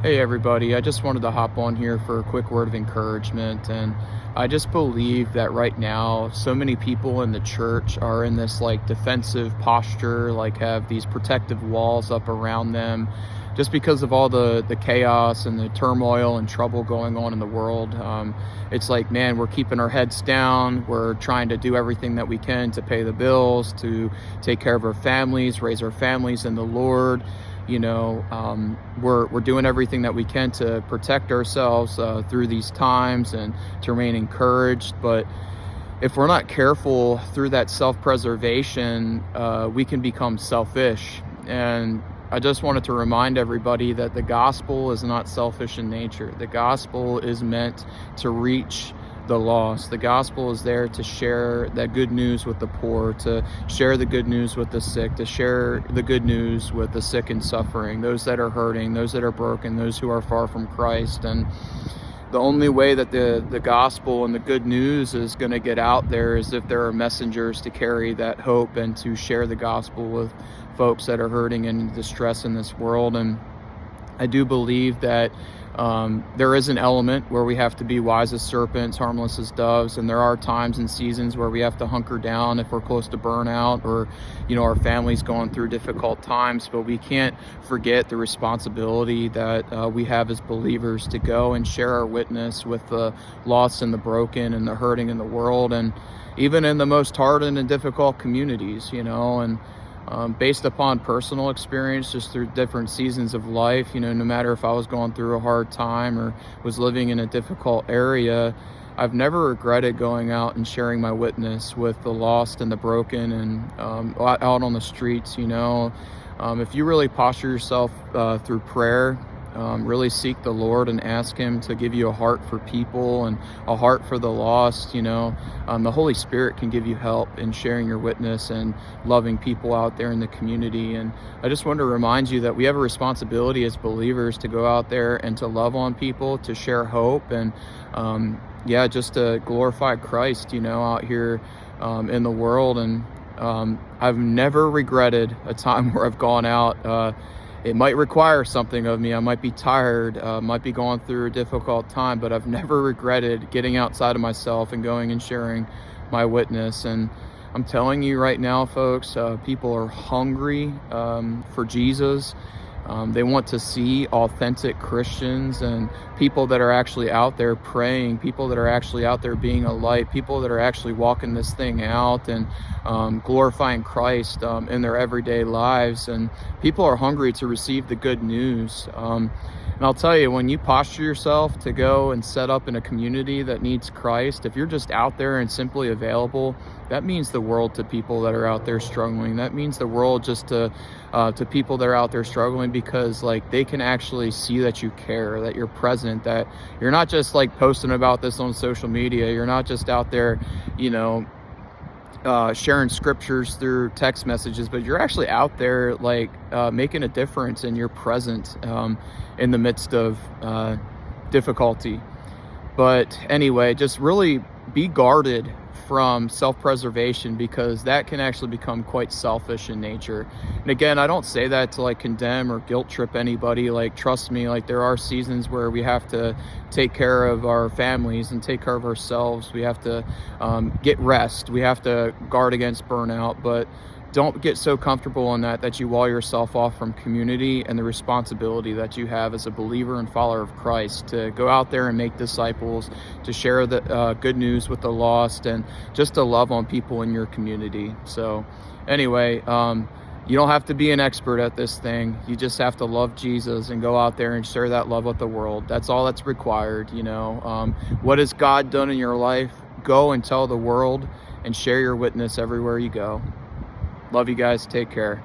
Hey everybody, I just wanted to hop on here for a quick word of encouragement. And I just believe that right now, so many people in the church are in this like defensive posture, like have these protective walls up around them just because of all the chaos and the turmoil and trouble going on in the world. It's like, man, we're keeping our heads down. We're trying to do everything that we can to pay the bills, to take care of our families, raise our families in the Lord. We're doing everything that we can to protect ourselves through these times and to remain encouraged. But if we're not careful through that self-preservation, we can become selfish. And I just wanted to remind everybody that the gospel is not selfish in nature. The gospel is meant to reach the lost. The gospel is there to share that good news with the poor, to share the good news with the sick, to share the good news with the sick and suffering, those that are hurting, those that are broken, those who are far from Christ. And the only way that the gospel and the good news is going to get out there is if there are messengers to carry that hope and to share the gospel with folks that are hurting and in distress in this world. And I do believe that there is an element where we have to be wise as serpents, harmless as doves, and there are times and seasons where we have to hunker down if we're close to burnout or, our family's going through difficult times. But we can't forget the responsibility that we have as believers to go and share our witness with the lost and the broken and the hurting in the world, and even in the most hardened and difficult communities, and based upon personal experience, just through different seasons of life, no matter if I was going through a hard time or was living in a difficult area, I've never regretted going out and sharing my witness with the lost and the broken and out on the streets. If you really posture yourself through prayer, really seek the Lord and ask Him to give you a heart for people and a heart for the lost. The Holy Spirit can give you help in sharing your witness and loving people out there in the community. And I just want to remind you that we have a responsibility as believers to go out there and to love on people, to share hope, and just to glorify Christ, out here in the world. And I've never regretted a time where I've gone out. It might require something of me. I might be tired, might be going through a difficult time, but I've never regretted getting outside of myself and going and sharing my witness. And I'm telling you right now, folks, people are hungry for Jesus. They want to see authentic Christians and people that are actually out there praying, people that are actually out there being a light, people that are actually walking this thing out and glorifying Christ in their everyday lives. And people are hungry to receive the good news. And I'll tell you, when you posture yourself to go and set up in a community that needs Christ, if you're just out there and simply available, that means the world to people that are out there struggling. That means the world just to people that are out there struggling, because like they can actually see that you care, that you're present, that you're not just like posting about this on social media. You're not just out there, sharing scriptures through text messages, but you're actually out there like making a difference, and you're present in the midst of difficulty. But anyway, just really be guarded from self-preservation, because that can actually become quite selfish in nature. And again, I don't say that to like condemn or guilt trip anybody. Like, trust me, like there are seasons where we have to take care of our families and take care of ourselves. We have to get rest. We have to guard against burnout, but don't get so comfortable in that you wall yourself off from community and the responsibility that you have as a believer and follower of Christ to go out there and make disciples, to share the good news with the lost, and just to love on people in your community. So anyway, you don't have to be an expert at this thing. You just have to love Jesus and go out there and share that love with the world. That's all that's required. What has God done in your life? Go and tell the world and share your witness everywhere you go. Love you guys. Take care.